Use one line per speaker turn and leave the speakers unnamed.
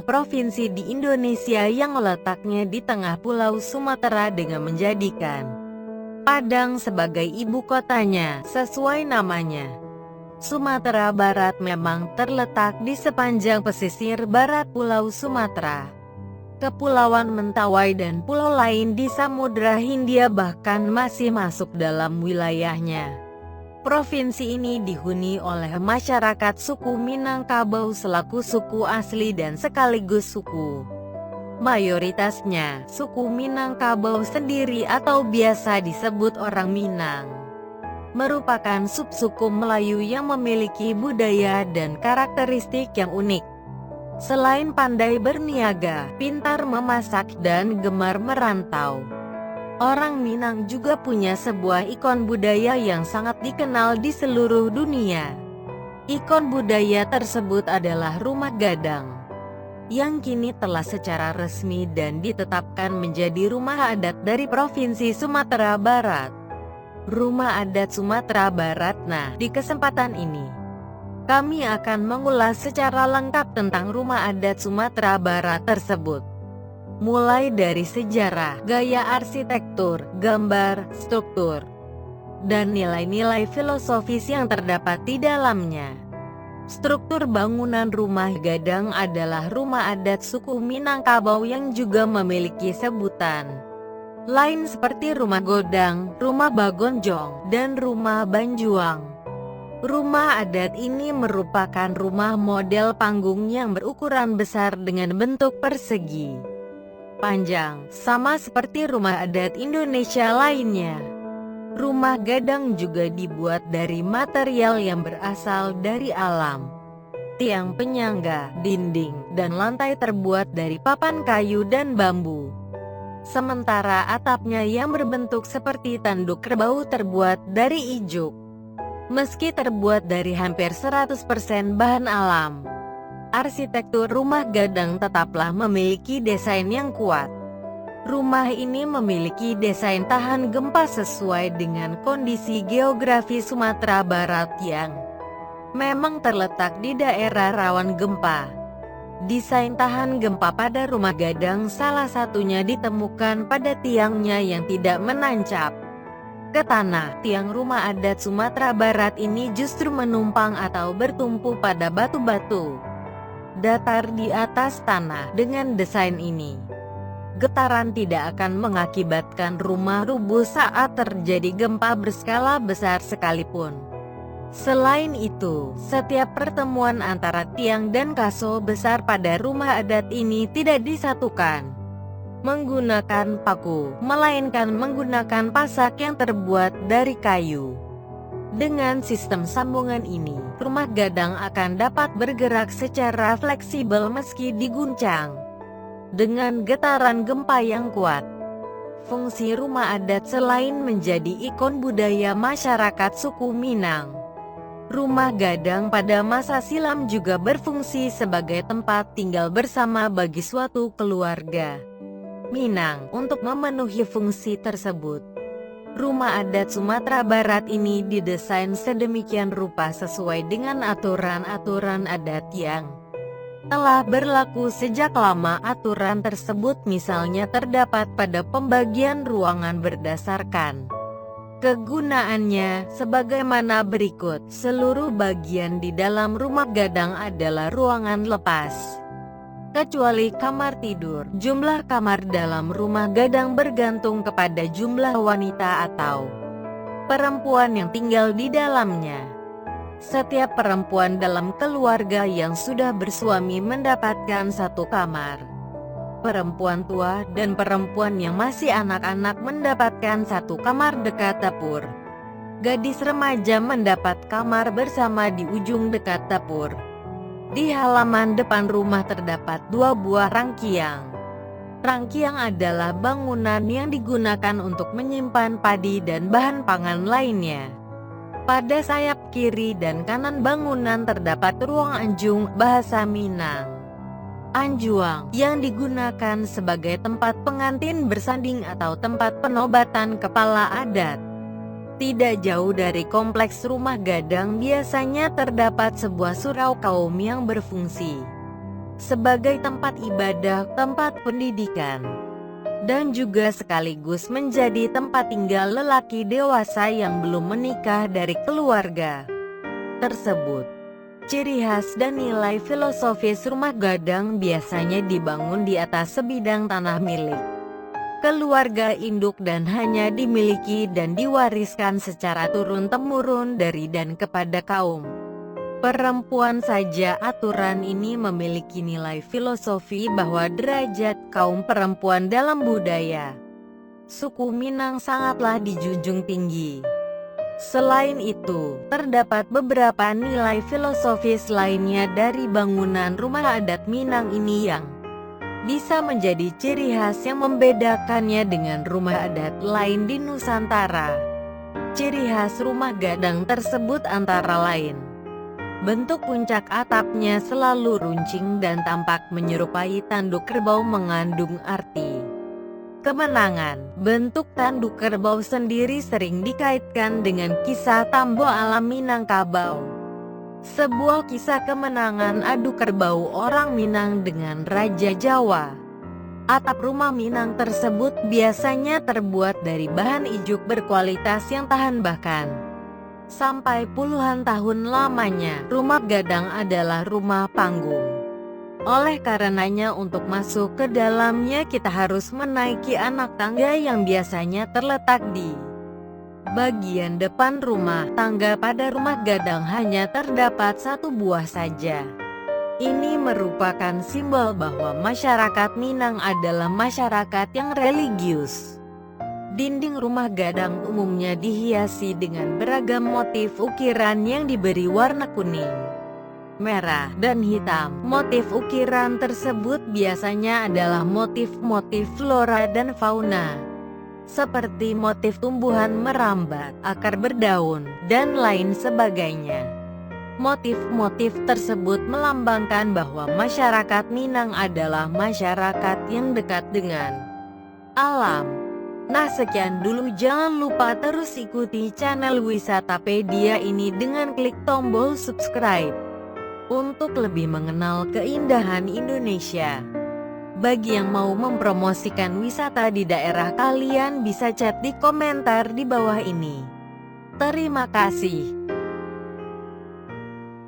provinsi di Indonesia yang letaknya di tengah Pulau Sumatera dengan menjadikan Padang sebagai ibu kotanya. Sesuai namanya, Sumatera Barat memang terletak di sepanjang pesisir barat Pulau Sumatera. Kepulauan Mentawai dan pulau lain di Samudra Hindia bahkan masih masuk dalam wilayahnya. Provinsi ini dihuni oleh masyarakat suku Minangkabau selaku suku asli dan sekaligus suku mayoritasnya suku Minangkabau sendiri atau biasa disebut orang Minang. Merupakan subsuku Melayu yang memiliki budaya dan karakteristik yang unik. Selain pandai berniaga, pintar memasak, dan gemar merantau, orang Minang juga punya sebuah ikon budaya yang sangat dikenal di seluruh dunia. Ikon budaya tersebut adalah Rumah Gadang, yang kini telah secara resmi dan ditetapkan menjadi rumah adat dari Provinsi Sumatera Barat. Rumah adat Sumatera Barat. Nah, di kesempatan ini kami akan mengulas secara lengkap tentang rumah adat Sumatera Barat tersebut. Mulai dari sejarah, gaya arsitektur, gambar, struktur, dan nilai-nilai filosofis yang terdapat di dalamnya. Struktur bangunan Rumah Gadang adalah rumah adat suku Minangkabau yang juga memiliki sebutan lain seperti Rumah Godang, Rumah Bagonjong, dan Rumah Banjuang. Rumah adat ini merupakan rumah model panggung yang berukuran besar dengan bentuk persegi panjang, sama seperti rumah adat Indonesia lainnya. Rumah Gadang juga dibuat dari material yang berasal dari alam. Tiang penyangga, dinding, dan lantai terbuat dari papan kayu dan bambu. Sementara atapnya yang berbentuk seperti tanduk kerbau terbuat dari ijuk. Meski terbuat dari hampir 100% bahan alam, arsitektur Rumah Gadang tetaplah memiliki desain yang kuat. Rumah ini memiliki desain tahan gempa sesuai dengan kondisi geografi Sumatera Barat yang memang terletak di daerah rawan gempa. Desain tahan gempa pada Rumah Gadang salah satunya ditemukan pada tiangnya yang tidak menancap ke tanah. Tiang rumah adat Sumatera Barat ini justru menumpang atau bertumpu pada batu-batu datar di atas tanah. Dengan desain ini, getaran tidak akan mengakibatkan rumah rubuh saat terjadi gempa berskala besar sekalipun. Selain itu, setiap pertemuan antara tiang dan kaso besar pada rumah adat ini tidak disatukan menggunakan paku, melainkan menggunakan pasak yang terbuat dari kayu. Dengan sistem sambungan ini, Rumah Gadang akan dapat bergerak secara fleksibel meski diguncang dengan getaran gempa yang kuat. Fungsi rumah adat selain menjadi ikon budaya masyarakat suku Minang, Rumah Gadang pada masa silam juga berfungsi sebagai tempat tinggal bersama bagi suatu keluarga Minang. Untuk memenuhi fungsi tersebut, rumah adat Sumatera Barat ini didesain sedemikian rupa sesuai dengan aturan-aturan adat yang telah berlaku sejak lama. Aturan tersebut misalnya terdapat pada pembagian ruangan berdasarkan kegunaannya sebagaimana berikut. Seluruh bagian di dalam Rumah Gadang adalah ruangan lepas, kecuali kamar tidur. Jumlah kamar dalam Rumah Gadang bergantung kepada jumlah wanita atau perempuan yang tinggal di dalamnya. Setiap perempuan dalam keluarga yang sudah bersuami mendapatkan satu kamar. Perempuan tua dan perempuan yang masih anak-anak mendapatkan satu kamar dekat dapur. Gadis remaja mendapat kamar bersama di ujung dekat dapur. Di halaman depan rumah terdapat 2 buah rangkiang. Rangkiang adalah bangunan yang digunakan untuk menyimpan padi dan bahan pangan lainnya. Pada sayap kiri dan kanan bangunan terdapat ruang anjung, bahasa Minang anjuang, yang digunakan sebagai tempat pengantin bersanding atau tempat penobatan kepala adat. Tidak jauh dari kompleks Rumah Gadang biasanya terdapat sebuah surau kaum yang berfungsi sebagai tempat ibadah, tempat pendidikan, dan juga sekaligus menjadi tempat tinggal lelaki dewasa yang belum menikah dari keluarga tersebut. Ciri khas dan nilai filosofis rumah gadang biasanya dibangun di atas sebidang tanah milik keluarga induk dan hanya dimiliki dan diwariskan secara turun-temurun dari dan kepada kaum perempuan saja. Aturan ini memiliki nilai filosofi bahwa derajat kaum perempuan dalam budaya suku Minang sangatlah dijunjung tinggi. Selain itu, terdapat beberapa nilai filosofis lainnya dari bangunan rumah adat Minang ini yang bisa menjadi ciri khas yang membedakannya dengan rumah adat lain di Nusantara. Ciri khas rumah gadang tersebut antara lain: bentuk puncak atapnya selalu runcing dan tampak menyerupai tanduk kerbau mengandung arti kemenangan. Bentuk tanduk kerbau sendiri sering dikaitkan dengan kisah Tambo alam Minangkabau, sebuah kisah kemenangan adu kerbau orang Minang dengan Raja Jawa. Atap rumah Minang tersebut biasanya terbuat dari bahan ijuk berkualitas yang tahan bahkan sampai puluhan tahun lamanya. Rumah gadang adalah rumah panggung. Oleh karenanya untuk masuk ke dalamnya kita harus menaiki anak tangga yang biasanya terletak di bagian depan rumah. Tangga pada rumah gadang hanya terdapat satu buah saja. Ini merupakan simbol bahwa masyarakat Minang adalah masyarakat yang religius. Dinding rumah gadang umumnya dihiasi dengan beragam motif ukiran yang diberi warna kuning, merah, dan hitam. Motif ukiran tersebut biasanya adalah motif-motif flora dan fauna, seperti motif tumbuhan merambat, akar berdaun, dan lain sebagainya. Motif-motif tersebut melambangkan bahwa masyarakat Minang adalah masyarakat yang dekat dengan alam. Nah, sekian dulu, jangan lupa terus ikuti channel Wisatapedia ini dengan klik tombol subscribe untuk lebih mengenal keindahan Indonesia. Bagi yang mau mempromosikan wisata di daerah kalian bisa chat di komentar di bawah ini. Terima kasih.